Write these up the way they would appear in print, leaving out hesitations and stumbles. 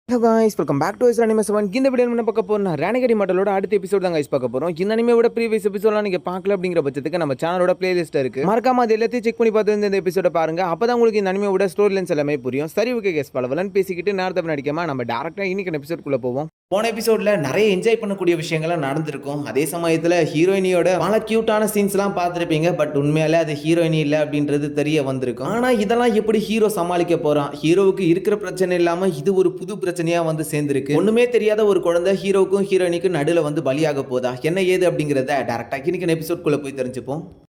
Hello guys, welcome back to ice anime 7. இந்த video என்ன பார்க்க போறோம்னா ரேனகரி மாடலோட அடுத்த எபிசோட் தான் गाइस பார்க்க போறோம். இந்த அனிமேவோட ப்ரீவியஸ் எபிசோட்லாம் நீங்க பார்க்கல அப்படிங்கிற பட்சத்துக்கு நம்ம சேனலோட பிளேலிஸ்ட் இருக்கு. மறக்காம அது எல்லாத்தையும் செக் பண்ணி பார்த்து இந்த எபிசோட பாருங்க. அப்பதான் உங்களுக்கு இந்த அனிமேவோட ஸ்டோரி லைன்ஸ் எல்லாமே புரியும். சரி ஓகே गाइस, பலவலன் பேசிக்கிட்டு நேரத்தை நடிக்காம நம்ம டைரக்டா இன்னைக்கு எபிசோட்குள்ள போவோம். போன எபிசோட்ல நிறைய என்ஜாய் பண்ணக்கூடிய விஷயங்கள்லாம் நடந்திருக்கும். அதே சமயத்துல ஹீரோயினியோட பல கியூட்டான சீன்ஸ்லாம் பார்த்துருப்பீங்க. பட் உண்மையாலே அது ஹீரோயினி இல்லை அப்படின்றது தெரிய வந்திருக்கும். ஆனா இதெல்லாம் எப்படி ஹீரோ சமாளிக்க போறான்? ஹீரோவுக்கு இருக்கிற பிரச்சனை இல்லாம இது ஒரு புது பிரச்சனையா வந்து சேர்ந்திருக்கு. ஒண்ணுமே தெரியாத ஒரு குழந்தை ஹீரோவுக்கும் ஹீரோயினிக்கும் நடுவில் வந்து பலியாக போதா? என்ன ஏது அப்படிங்கிறத டைரக்டா இன்னைக்கு எபிசோட்குள்ள போய் தெரிஞ்சுப்போம்.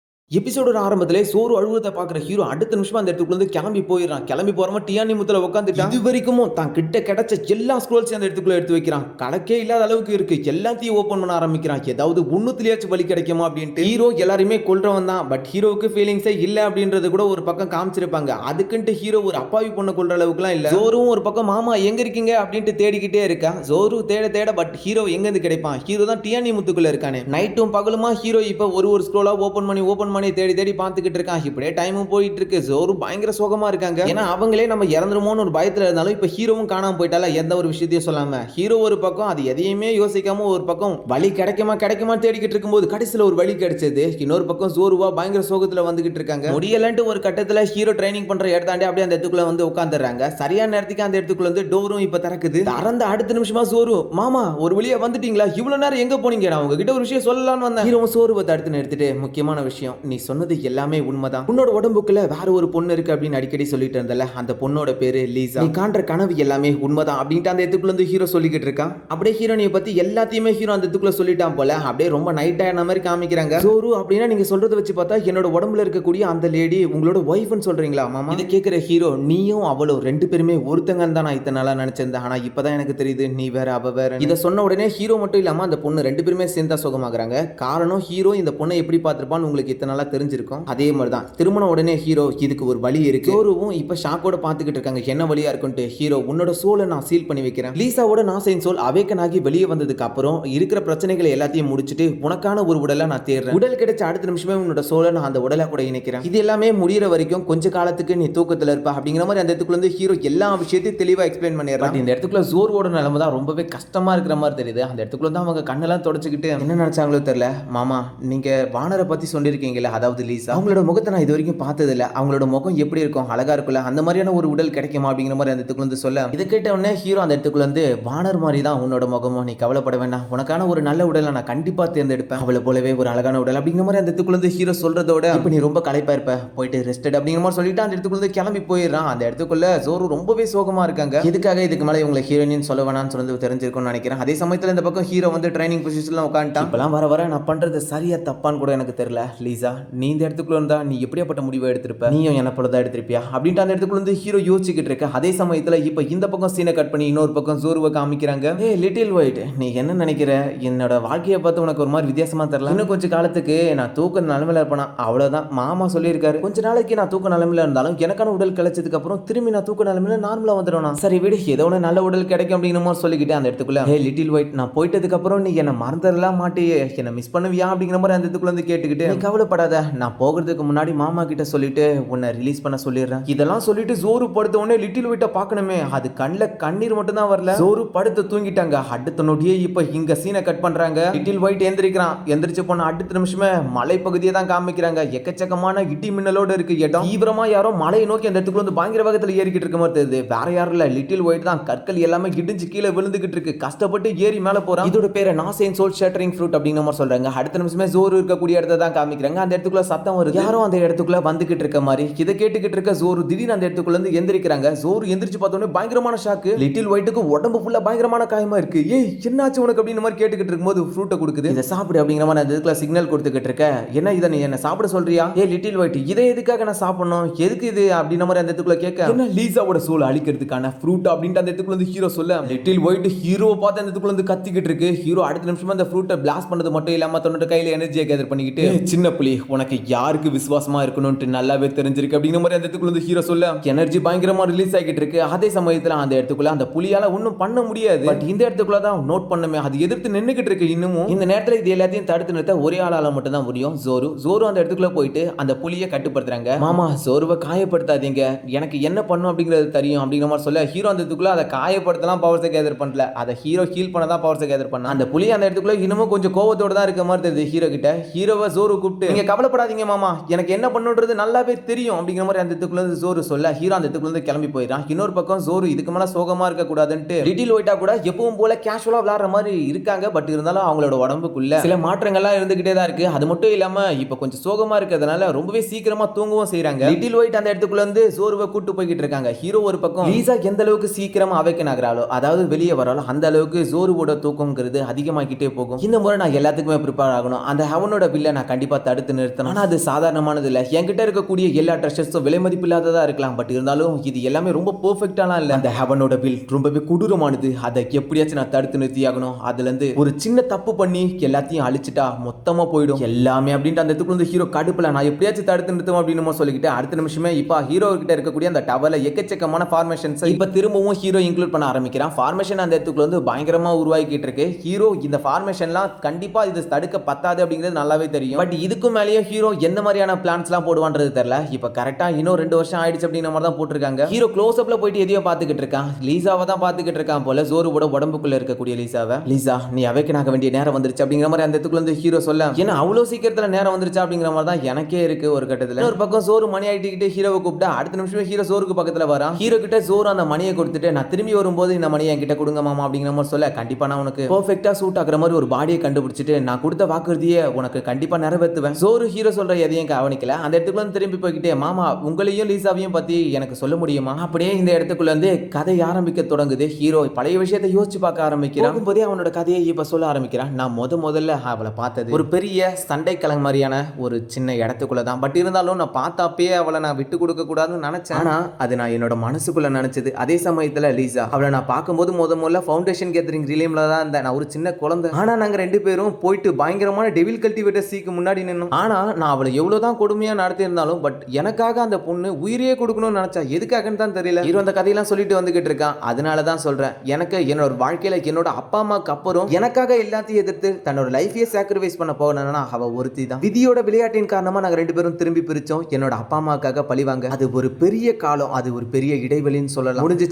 எபிசோடோட ஆரம்பத்திலே சோறு அழுவதை பார்க்குற ஹீரோ அடுத்த நிமிஷம் அந்த இடத்துக்குள்ள இருந்து கிளம்பி போயிடறான். கிளம்பி போறவன் டியானி முத்துல உட்காந்துட்டான். இது வரைக்கும் தான் கிட்ட கிடைச்ச எல்லா ஸ்க்ரோல்ஸ் அந்த இடத்துக்குள்ள எடுத்து வைக்கிறான். கணக்கே இல்லாத அளவுக்கு இருக்கு. எல்லாத்தையும் ஓபன் பண்ண ஆரம்பிக்கிறான். ஏதாவது ஒண்ணுத்திலேயாச்சும் வழி கிடைக்குமா அப்படின்ட்டு. ஹீரோ எல்லாருமே கொல்றவன் தான். பட் ஹீரோவுக்கு ஃபீலிங்ஸே இல்ல அப்படின்றது கூட ஒரு பக்கம் காமிச்சிருப்பாங்க. அதுக்குன்ட்டு ஹீரோ ஒரு அப்பாவி பொண்ணு கொல்ற அளவுக்குலாம் இல்ல. ஜோரும் ஒரு பக்கம் மாமா எங்க இருக்கீங்க அப்படின்ட்டு தேடிக்கிட்டே இருக்கா. ஜோரு தேட பட் ஹீரோ எங்க இருந்து கிடைப்பான்? ஹீரோ தான் டியானி முத்துக்குள்ள இருக்கானே. நைட்டும் பகலுமா ஹீரோ இப்ப ஒரு ஸ்க்ரோலா ஓபன் பண்ணி தேடி பார்த்துக்கிட்டு இருக்கான். இப்படியே டைமும் போயிட்டு இருக்கு. ஜோரு பயங்கர சோகமா இருக்காங்க. ஏன்னா அவங்களே நம்ம இறந்துருமோன்னு ஒரு பயத்துல இருந்தாலும் இப்ப ஹீரோவும் காணாம போயிட்டால, எந்த ஒரு விஷயத்தையும் சொல்லாம. ஹீரோ ஒரு பக்கம் அது எதையுமே யோசிக்காம ஒரு பக்கம் வழி கிடைக்குமா தேடிக்கிட்டு இருக்கும்போது கடைசியில் ஒரு வழி கிடைச்சது. இன்னொரு பக்கம் ஜோருவா பயங்கர சோகத்துல வந்துகிட்டு இருக்காங்க. முடியலன்ட்டு ஒரு கட்டத்துல ஹீரோ ட்ரைனிங் பண்ற இடத்தாண்டி அப்படியே அந்த இடத்துக்குள்ள வந்து உட்காந்துறாங்க. சரியான நேரத்துக்கு அந்த இடத்துக்குள்ள வந்து டோரும் இப்ப திறக்குது. திறந்த அடுத்த நிமிஷமா ஜோரு, மாமா ஒரு வழியா வந்துட்டீங்களா? இவ்வளவு நேரம் எங்க போனீங்க? நான் உங்ககிட்ட ஒரு விஷயம் சொல்லலாம்னு வந்தேன். ஹீரோ சோறுவை தடுத்து நிறுத்திட்டு, முக்கியமான விஷயம், நீ சொன்னது எல்லாமே உண்மைதான். உன்னோட உடம்புக்குள்ள வேற ஒரு பொண்ணு இருக்கு அப்படின்னு அடிக்கடி சொல்லிட்டு இருந்தல, அந்த பொண்ணோட பேரு லீசா. நீ காண்ற கனவு எல்லாமே உண்மைதான் அப்படின்ட்டு அந்த இடத்துக்குள்ள இருந்து ஹீரோ சொல்லிக்கிட்டு இருக்கான். அப்படியே ஹீரோனியை பத்தி எல்லாத்தையுமே ஹீரோ அந்த இடத்துக்குள்ள சொல்லிட்டான் போல. அப்படியே ரொம்ப நைட் ஆன மாதிரி காமிக்கிறாங்க. ஜோரு அப்படின்னா நீங்க சொல்றதை வச்சு பார்த்தா என்னோட உடம்புல இருக்கக்கூடிய அந்த லேடி உங்களோட ஒய்ஃப்னு சொல்றீங்களா மாமா? இதை கேட்கிற ஹீரோ, நீயும் அவளும் ரெண்டு பேருமே ஒருத்தங்க தான் நான் இத்தனை நாளா நினைச்சிருந்தேன். ஆனா இப்பதான் எனக்கு தெரியுது நீ வேற அவ வேற. இதை சொன்ன உடனே ஹீரோ மட்டும் இல்லாம அந்த பொண்ணு ரெண்டு பேருமே சேர்ந்தா சுகமாகறாங்க. காரணம் ஹீரோ இந்த பொண்ணை எப்படி பார்த்திருப்பான்னு உங்களுக்கு இத்தனை நாளா தெரிஞ்சிருக்கும். அதே மாதிரி தான் திருமண உடனே ஹீரோ இதுக்கு ஒரு வழி இருக்கு. ஜோருவும் இப்ப ஷாக்கோட பாத்துக்கிட்டு இருக்காங்க என்ன வழியா இருக்குன்ட்டு. ஹீரோ, உன்னோட சோலை நான் சீல் பண்ணி வைக்கிறேன். லீசாவோட நாசைன் சோல் அவேக்கன் ஆகி வெளியே வந்ததுக்கு அப்புறம் இருக்கிற பிரச்சனைகளை எல்லாத்தையும் முடிச்சிட்டு உனக்கான ஒரு உடலை நான் தேடுறேன். உடல் கிடைச்ச அடுத்த நிமிஷமே உன்னோட சோலை நான் அந்த உடலை கூட இணைக்கிறேன். இது எல்லாமே முடிகிற வரைக்கும் கொஞ்ச காலத்துக்கு நீ தூக்கத்துல இருப்ப அப்படிங்கிற மாதிரி அந்த இடத்துக்குள்ள இருந்து ஹீரோ எல்லா விஷயத்தையும் தெளிவா எக்ஸ்பிளைன் பண்ணிடுறான். இந்த இடத்துக்குள்ள ஜோரோட நிலைமை தான் ரொம்பவே கஷ்டமா இருக்கிற மாதிரி தெரியுது. அந்த இடத்துக்குள்ள தான் அவங்க கண்ணெல்லாம் தொடச்சிக்கிட்டு என்ன நினைச்சாங்களோ தெரியல. மாமா, நீங்க வானரை பத்தி சொல்லிருக்கீங்களா, அதாவது லீசா, அவங்களோட முகத்தை நான் இது வரைக்கும் பார்த்ததில்ல. அவங்களோட முகம் எப்படி இருக்கும், அழகா இருக்குல்ல, அந்த மாதிரியான ஒரு உடல் கிடைக்குமா அப்படிங்கிற மாதிரி அந்த இடத்துக்குள்ள இருந்து சொல்ல, இதை கேட்ட உடனே ஹீரோ அந்த இடத்துக்குள்ள இருந்து, வானர் மாதிரி தான் உன்னோட முகமும், நீ கவலைப்பட வேண்டாம், உனக்கான ஒரு நல்ல உடலை நான் கண்டிப்பா தேர்ந்தெடுப்பேன், அவளை போலவே ஒரு அழகான உடல் அப்படிங்கிற மாதிரி அந்த இடத்துக்குள்ள இருந்து ஹீரோ சொல்றதோட, இப்ப நீ ரொம்ப களைப்பா இருப்ப, போயிட்டு ரெஸ்டட் அப்படிங்கிற மாதிரி சொல்லிட்டு அந்த இடத்துக்குள்ள இருந்து கிளம்பி போயிடுறான். அந்த இடத்துக்குள்ள ஜோரு ரொம்பவே சோகமா இருக்காங்க. எதுக்காக இதுக்கு மேலே இவங்களை ஹீரோயின் சொல்ல வேணாம்னு சொல்லி தெரிஞ்சிருக்கும்னு நினைக்கிறேன். அதே சமயத்தில் இந்த பக்கம் ஹீரோ வந்து ட்ரைனிங் பொசிஷன்ல உட்காந்துட்டான். இப்பெல்லாம் வர நான் பண்றது சரியா தப்பான்னு கூட எனக்கு தெரியல. லீசா, நீ இந்த இடத்துக்குள்ள இருந்தா நீ எப்படியாப்பட்ட முடிவை எடுத்திருப்ப? நீயும் என்ன போல தான் எடுத்திருப்பியா அப்படின்ட்டு அந்த இடத்துக்குள்ள இருந்து ஹீரோ யோசிச்சுக்கிட்டு இருக்க. அதே சமயத்துல இப்ப இந்த பக்கம் சீனை கட் பண்ணி இன்னொரு பக்கம் ஜோருவை காமிக்கிறாங்க. ஏ லிட்டில் ஒயிட், நீ என்ன நினைக்கிற? என்னோட வாழ்க்கையை பார்த்து உனக்கு ஒரு மாதிரி வித்தியாசமா தெரியல. இன்னும் கொஞ்சம் காலத்துக்கு நான் தூக்க நிலைமையில இருப்பேனா? அவ்வளவுதான், மாமா சொல்லியிருக்காரு. கொஞ்ச நாளைக்கு நான் தூக்க நிலைமையில இருந்தாலும் எனக்கான உடல் கிடைச்சதுக்கு அப்புறம் திரும்பி நான் தூக்க நிலைமையில நார்மலா வந்துடும். சரி விடு, ஏதோ ஒன்று நல்ல உடல் கிடைக்கும் அப்படிங்கிற சொல்லிக்கிட்டு அந்த இடத்துக்குள்ள, ஹே லிட்டில் ஒயிட், நான் போயிட்டதுக்கு அப்புறம் நீ என்ன மறந்துடலாம் மாட்டியே, என்ன மிஸ் பண்ணுவியா அப்படிங்கிற மாதிரி அந்த இடத்துக்குள்ள வந்து கேட்டுக்கிட்டு, நீ கவலைப்படாத, நான் போகிறதுக்கு முன்னாடி மாமா கிட்ட சொல்லிட்டு உன்னை ரிலீஸ் பண்ண சொல்லிடுறேன். இதெல்லாம் சொல்லிட்டு ஜோரு படுத்த உடனே லிட்டில் ஒயிட்ட பார்க்கணுமே, அது கண்ணில் கண்ணீர் மட்டும் தான் வரல. ஜோரு படுத்து தூங்கிட்டாங்க. அடுத்த நொடியே இப்ப இங்க சீனை கட் பண்றாங்க. லிட்டில் ஒயிட் எந்திரிக்கிறான். எந்திரிச்சு போன அடுத்த நிமிஷமே மலை பகுதியை தான் காமிக்கிறாங்க. எக்கச்சக்கமான இடி மின்னலோட இருக்கு இடம். தீவிரமா யாரோ மலையை நோக்கி அந்த இடத்துக்குள்ள வந்து பயங்கர வேகத்துல ஏறிக்கிட்டு இருக்க மாதிரி தெரியுது. வேற யாரும் இல்ல, லிட்டில் ஒயிட் தான். கற்கள் எல்லாமே இடிஞ்சு கீழே விழுந்துகிட்டு இருக்கு. கஷ்டப்பட்டு ஏறி மேல போறான். இதோட பேரை நாசைன் சோல் ஷேட்டரிங் ஃப்ரூட் அப்படிங்கிற மாதிரி சொல்றாங்க. அடுத்த நிமிஷமே ஜோரு இருக்கக்கூடிய இடத்தை தான் காமிக்கிறாங்க. அந்த இடத்துக்குள்ள சத்தம் வருது. யாரோ அந்த இடத்துக்குள்ள வந்துகிட்டு இருக்க மாதிரி. இதை கேட்டுக்கிட்டு இருக்க ஜோரு திடீர்னு அந்த இடத்துக்குள்ள இருந்து எந்திரிக்கிறாங்க. ஜோரு எந்திரிச்சு பார்த்தோன்னே பயங்கரமான ஷாக்கு. லிட்டில் ஒயிட்டுக்கு உடம்பு ஃபுல்லா பயங்கரமான காயமா இருக்கு. ஏய் என்னாச்சு உனக்கு அப்படின்னு மாதிரி கேட்டுக்கிட்டு இருக்கும்போது ஃப்ரூட்டை கொடுக்குது. இதை சாப்பிடு அப்படிங்கிற மாதிரி அந்த இடத்துல சிக்னல் கொடுத்துக்கிட்டு இருக்க. என்ன இதை நீ என்ன சாப்பிட சொல்றியா? ஏ லிட்டில் ஒயிட், இதை எதுக்காக நான் சாப்பிடணும், எதுக்கு இது அப்படின்ற மாதிரி அந்த இடத்துக்குள்ள கேட்க, என்ன லீசாவோட சோல் அழிக்கிறதுக்கான ஃப்ரூட் அப்படின்ட்டு அந்த இடத்துக்குள்ள இருந்து ஹீரோ சொல்ல, லிட்டில் ஒயிட் ஹீரோவை பார்த்து அந்த இடத்துக்குள்ள இருந்து கத்திக்கிட்டு இருக்கு. ஹீரோ அடுத்த நிமிஷமா அந்த ஃப்ரூட்டை பிளாஸ்ட் பண்ணது மட்டும் இல்லாம தன்னோட கையில எனர்ஜியை கேதர் பண்ணிக்கிட்டு, சின்ன புலி உனக்கு யாருக்கு விசுவாசமா இருக்கணும்னு நல்லாவே தெரிஞ்சிருக்கு அப்படிங்கிற மாதிரி அந்த இடத்துக்குள்ள வந்து ஹீரோ சொல்ல எனர்ஜி பயங்கரமா ரிலீஸ் ஆகிட்டு இருக்கு. அதே சமயத்துல அந்த இடத்துக்குள்ள அந்த புலியால ஒன்றும் பண்ண முடியாது. பட் இந்த இடத்துக்குள்ள தான் நோட் பண்ணுமே அது எதிர்த்து நின்னுகிட்டு இருக்கு. இன்னமும் இந்த நேரத்தில் இது எல்லாத்தையும் தடுத்து நிறுத்த ஒரே ஆளால மட்டும் தான் முடியும். ஜோரு அந்த இடத்துக்குள்ள போயிட்டு அந்த புலியை கட்டுப்படுத்துறாங்க. மாமா ஜோருவை காயப்படுத்தாதீங்க, எனக்கு என்ன பண்ணும் அப்படிங்கிறது தெரியும் அப்படிங்கிற மாதிரி சொல்ல ஹீரோ அந்த இடத்துக்குள்ள அதை காயப்படுத்தலாம் பவர்ஸை கேதர் பண்ணல, அதை ஹீரோ ஹீல் பண்ண தான் பவர்ஸை கேதர் பண்ண. அந்த புலி அந்த இடத்துக்குள்ள இன்னமும் கொஞ்சம் கோவத்தோட தான் இருக்க மாதிரி தெரியுது ஹீரோ கிட்ட. ஹீரோவை ஜோரு கூப்பிட்டு நீங்க கவலைப்படாதீங்க மாமா, எனக்கு என்ன பண்ணுன்றது நல்லாவே தெரியும் அப்படிங்கிற மாதிரி அந்த இடத்துக்குள்ள ஜோரு சொல்ல ஹீரோ அந்த இடத்துக்குள்ள கிளம்பி போயிடான். இன்னொரு பக்கம் ஜோரு இதுக்கு மேல சோகமா இருக்க கூடாதுன்ட்டு லிட்டில் ஒயிட்டா கூட எப்பவும் போல கேஷுவலா விளையாடுற மாதிரி இருக்காங்க. பட் இருந்தாலும் அவங்களோட உடம்புக்குள்ள சில மாற்றங்கள்லாம் இருந்துகிட்டே தான் இருக்கு. அது மட்டும் இல்லாம இப்ப கொஞ்சம் சோகமா இருக்கிறதுனால ரொம்பவே சீக்கிரமா தூங்கவும் செய்யறாங்க. லிட்டில் ஒயிட் அந்த இடத்துக்குள்ள இருந்து ஜோருவை கூட்டு போய்கிட்டு இருக்காங்க. ஹீரோ ஒரு பக்கம் லீசா எந்த அளவுக்கு சீக்கிரமா அவேக்கன் ஆகுறாளோ, அதாவது வெளியே வராலோ, அந்த அளவுக்கு ஜோருவோட தூக்கம்ங்கிறது அதிகமாகிட்டே போகும். இந்த முறை நான் எல்லாத்துக்குமே ப்ரிப்பேர் ஆகணும். அந்த ஹெவனோட பில்லை நான் கண்டிப்பா தடுத்து நிறுத்தணும். ஆனா அது சாதாரணமானது இல்ல. என்கிட்ட இருக்கக்கூடிய எல்லா ட்ரெஷர்ஸும் விலை மதிப்பு இல்லாததா இருக்கலாம். பட் இருந்தாலும் இது எல்லாமே ரொம்ப பெர்ஃபெக்டாலாம் இல்ல. அந்த ஹெவனோட பில் ரொம்பவே கொடூரமானது. அதை எப்படியாச்சும் நான் தடுத்து நிறுத்தி ஆகணும். அதுல இருந்து ஒரு சின்ன தப்பு பண்ணி எல்லாத்தையும் அழிச்சிட்டா மொத்தமா போயிடும் எல்லாமே அப்படின்ட்டு அந்த இடத்துக்குள்ள ஹீரோ கடுப்புல நான் எப்படியாச்சும் தடுத்து நிறுத்தும் அப்படின்னு சொல்லிக்கிட்டு அடுத்த நிமிஷமே இப்ப ஹீரோ கிட்ட இருக்கக்கூடிய அந்த டவர்ல எக்கச்சக்கமான ஃபார்மேஷன்ஸ் இப்ப திரும்பவும் ஹீரோ இன்க்ளூட் பண்ண ஆரம்பிக்கிறான். ஃபார்மேஷன் அந்த இடத்துக்குள்ள வந்து பயங்கரமா உருவாக்கிட்டு இருக்கு. ஹீரோ இந்த ஃபார்மேஷன்லாம் கண்டிப்பா இது தடுக்க பத்தாது அப்படிங்கிறது நல்லாவே தெரியும். பட் இதுக்கு மேலேயே ஹீரோ எந்த மாதிரியான பிளான்ஸ்லாம் போடுவான்றது தெரியல. இப்ப கரெக்டா இன்னும் 2 வருஷம் ஆயிடுச்சு அப்படிங்கிற மாதிரி தான் போட்டிருக்காங்க. ஹீரோ க்ளோஸ் அப்ல போயிட்டு எதையோ பாத்துக்கிட்டு இருக்கான். லீசாவை தான் பாத்துக்கிட்டு இருக்கான் போல, ஜோருவோட உடம்புக்குள்ள இருக்கக்கூடிய லீசாவை. லீசா நீ அவேக்கன் ஆக வேண்டிய நேரம் வந்துருச்சு அப்படிங்கிற மாதிரி அந்த இடத்துக்குள்ள வந்து ஹீரோ சொல்ல ஏன்னா அவ்வளவு சீக்கிரத்துல நேரம் வந்துருச்சு அப்படிங்கிற மாதிரி தான் எனக்கே இருக்கு ஒரு கட்டத்துல. ஒரு பக்கம் ஜோரு மணி ஆயிட்டு ஹீரோவை கூப்பிட்டா அடுத்த நிமிஷமே ஹீரோ ஜோருக்கு பக்கத்துல வரான். ஹீரோ கிட்ட ஜோரு அந்த மணியை கொடுத்துட்டு நான் திரும்பி வரும்போது இந்த மணியை என்கிட்ட கொடுங்க மாமா அப்படிங்கிற மாதிரி சொல்ல கண்டிப்பா நான் உனக்கு பெர்ஃபெக்ட்டா சூட் ஆகுற மாதிரி ஒரு பாடியை கண்டுபிடிச்சிட்டு நான் கொடுத்த வாக்குறுதியை உனக்கு கண்டிப்பா நிறைவேற்றுவேன். ஜோரு ஹீரோ சொல்ற எதையும் கவனிக்கல. அந்த இடத்துக்குள்ள திரும்பி போய்கிட்டே மாமா உங்களையும் லீசாவையும் பத்தி எனக்கு சொல்ல முடியுமா அப்படியே இந்த இடத்துக்குள்ள வந்து கதை ஆரம்பிக்க தொடங்குது. ஹீரோ பழைய விஷயத்தை யோசிச்சு பார்க்க ஆரம்பிக்கிறான். போதே அவனோட கதையை இப்ப சொல்ல ஆரம்பிக்கிறான். நான் முதல்ல அவளை பார்த்தது ஒரு பெரிய சண்டை கலங்க மாதிரியான ஒரு சின்ன இடத்துக்குள்ள தான். பட் இருந்தாலும் நான் பார்த்தாப்பே அவளை நான் விட்டு கொடுக்க கூடாதுன்னு நினைச்சேன். ஆனா அது நான் என்னோட மனசுக்குள்ள நினைச்சது. அதே சமயத்துல லீசா அவளை நான் பார்க்கும்போது முதல்ல ஃபவுண்டேஷன் கேதரிங் ரிலேம்ல தான் இருந்தேன். நான் ஒரு சின்ன குழந்தை. ஆனா நாங்க 2 பேரும் போயிட்டு பயங்கரமான டெவில் கல்டிவேட்டர் சீக்கு முன்னாடி நின்னோம். ஆனா நான் அவளை எவ்வளவுதான் கொடுமையா நடத்தி இருந்தாலும் பட் எனக்காக அந்த பொண்ணு உயிரையே கொடுக்கணும்னு நினைச்சா எதுக்காகன்னு தான் தெரியல. ஹீரோ அந்த கதையெல்லாம் சொல்லிட்டு வந்துகிட்டு இருக்கான். அதனால தான் சொல்றேன் எனக்கு என்னோட வாழ்க்கையில என்னோட அப்பா அம்மாக்கு அப்புறம் எனக்காக எல்லாத்தையும் எதிர்த்து தன்னோட லைஃபையே சாக்ரிஃபைஸ் பண்ண போகணும்னா அவ ஒருத்தி தான். விதியோட விளையாட்டின் காரணமா நாங்க 2 பேரும் திரும்பி பிரிச்சோம். என்னோட அப்பா அம்மாக்காக பழிவாங்க. அது ஒரு பெரிய காலம், அது ஒரு பெரிய இடைவெளின்னு சொல்லலாம்.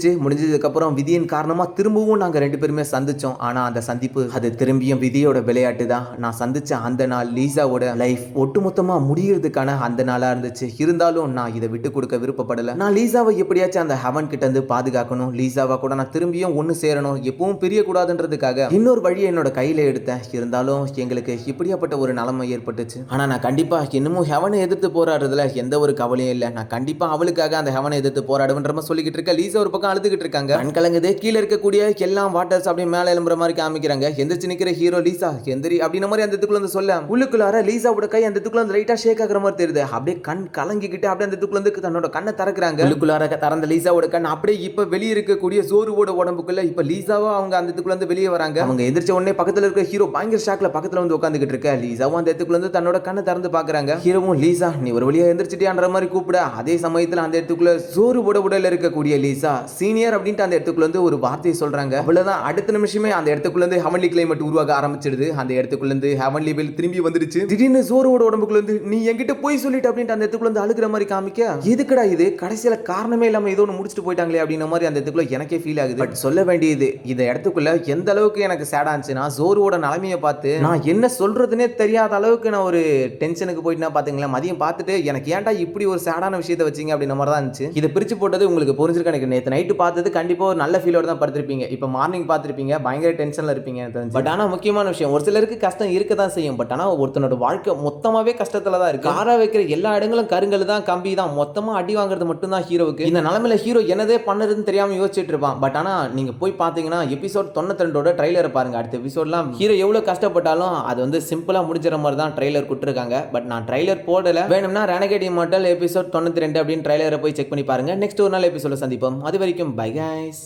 முடிஞ்சதுக்கு அப்புறம் விதியின் காரணமா திரும்பவும் நாங்க 2 பேருமே சந்திச்சோம். ஆனா அந்த சந்திப்பு அது திரும்பியும் விதியோட விளையாட்டு தான். நான் சந்திச்ச அந்த நாள் லீசாவோட லைஃப் ஒட்டுமொத்தமா முடியறதுக்கான அந்த நாளா இருந்துச்சு. இருந்தாலும் நான் இதை விட்டு கொடுக்க விருப்பப்படல. நான் லீசாவை எப்படியாச்சும் அந்த ஹெவன் கிட்ட இருந்து பாதுகாக்கணும். லீசாவை கூட நான் திரும்பியும் ஒன்னு சேரணும், எப்பவும் பிரிய கூடாதுன்றதுக்காக இன்னொரு வழியை என்னோட கையில எடுத்தேன். இருந்தாலும் எங்களுக்கு இப்படியாப்பட்ட ஒரு நிலைமை ஏற்பட்டுச்சு. ஆனா நான் கண்டிப்பா இன்னமும் ஹெவனை எதிர்த்து போராடுறதுல எந்த ஒரு கவலையும் இல்லை. நான் கண்டிப்பா அவளுக்காக அந்த ஹெவனை எதிர்த்து போராடுவேன்ற மாதிரி சொல்லிக்கிட்டு இருக்க. லீசா ஒரு பக்கம் அழுதுகிட்டு இருக்காங்க. கண் கலங்குது. கீழே இருக்கக்கூடிய எல்லாம் வாட்டர்ஸ் அப்படியே மேல எழும்புற மாதிரி காமிக்கிறாங்க. எந்திரிச்சு நிக்கிற ஹீரோ லீசா எந்திரி அப்படின்ற மாதிரி அந்த இடத்துக்குள்ள வந்து சொல்ல உள்ளுக்குள்ளார லீசாவோட கை அந்த இடத்துக்குள்ள வந்து லைட்டா ஷேக் ஆகுற மாதிரி தெரியுது. அப்படியே கண் கலங்கிக்கிட்டு அப்படியே அந்த இடத்துக்குள்ள வந்து தன்னோட கண்ணை திறக்கிறாங்க. உள்ளுக்குள்ளார திறந்த லீசாவோட கண் அப்படியே இப்ப வெளியே இருக்கக்கூடிய ஜோருவோட உடம்புக்குள்ள இப்ப லீசாவா அவங்க அந்த இடத்துக்குள்ள வந்து வெளியே வராங்க. அவங்க எந்திரிச்ச உடனே பக்கத்துல இருக்க ஹீரோ பயங்கர ஷாக்ல பக்கத்துல வந்து உட்காந்துக்கிட்டு இருக்க. லீசாவும் அந்த இடத்துக்குள்ள வந்து தன்னோட கண்ணை திறந்து பாக்குறாங்க. ஹீரோவும் லீசா நீ ஒரு வழியா எந்திரிச்சிட்டியான்ற மாதிரி கூப்பிட அதே சமயத்துல அந்த இடத்துக்குள்ள ஜோருவோட உடல்ல இருக்கக்கூடிய லீசா சீனியர் அப்படின்ட்டு அந்த இடத்துக்குள்ள வந்து ஒரு வார்த்தையை சொல்றாங்க. அவ்வளவுதான் அடுத்த நிமிஷமே அந்த இடத்துக்குள்ள இருந்து ஹெவன்லி கிளைமேட் உருவாக ஆரம்பிச்சிடுது. அந்த இடத்துக்குள்ள இருந்து ஹெவன்லி பெல் திரும்பி வந்துருச்சு. திடீர்னு ஜோரோட உடம்புக்குள்ள இருந்து நீ என்கிட்ட போய் சொல்லிட்டு அப்படின்ட்டு அந்த இடத்துக்குள்ள இருந்து அழுகிற மாதிரி காமிக்க எதுக்குடா இது கடைசியில காரணமே இல்லாம ஏதோ ஒன்று முடிச்சுட்டு போயிட்டாங்களே அப்படின்ற மாதிரி அந்த இடத்துக்குள்ள எனக்கே ஃபீல் ஆகுது. பட் சொல்ல வேண்டியது இந்த இடத்துக்குள்ள எந்த அளவுக்கு எனக்கு சேடா இருந்துச்சுன்னா ஜோரோட நிலைமையை பார்த்து நான் என்ன சொல்றதுன்னே தெரியாத அளவுக்கு நான் ஒரு டென்ஷனுக்கு போயிட்டுனா பாத்தீங்களா. மதியம் பார்த்துட்டு எனக்கு ஏன்டா இப்படி ஒரு சேடான விஷயத்தை வச்சிங்க அப்படின்ற மாதிரி தான் இருந்துச்சு. இதை பிரிச்சு போட்டது உங்களுக்கு புரிஞ்சிருக்க எனக்கு. நேற்று நைட்டு பார்த்தது கண்டிப்பா ஒரு நல்ல ஃபீலோட தான் படுத்திருப்பீங்க. இப்போ மார்னிங் பார்த்துருப்பீங்க பயங்கர டென்ஷன்ல இருப்பீங்க. பட் ஆனா முக்கியமான விஷயம் ஒரு சிலருக்கு கஷ்டம் இருக்க தான் செய்யும். பட் ஆனா ஒருத்தனோட வாழ்க்கை மொத்தமாவே கஷ்டத்துல தான் இருக்கு. காரா வைக்கிற எல்லா இடங்களும் கருங்கல் தான், கம்பி தான், மொத்தமா அடி வாங்குறது மட்டும் தான் ஹீரோவுக்கு. இந்த நிலைமையில ஹீரோ என்னதே பண்ணுறதுன்னு தெரியாம யோசிச்சுட்டு இருப்பான். பட் ஆனா நீங்க போய் பாத்தீங்கன்னா எபிசோட் 92 ட்ரைலரை பாருங்க. அடுத்த எபிசோட்லாம் ஹீரோ எவ்வளவு கஷ்டப்பட்டாலும் அது வந்து சிம்பிளா முடிஞ்சிற மாதிரி தான் ட்ரைலர் கொடுத்துருக்காங்க. பட் நான் ட்ரைலர் போடல. வேணும்னா ரெனகேட் இம்மோர்டல் எபிசோட் 92 அப்படின்னு ட்ரைலரை போய் செக் பண்ணி பாருங்க. நெக்ஸ்ட் ஒரு நாள் எபிசோட சந்திப்போம். அது வரைக்கும் பை கைஸ்.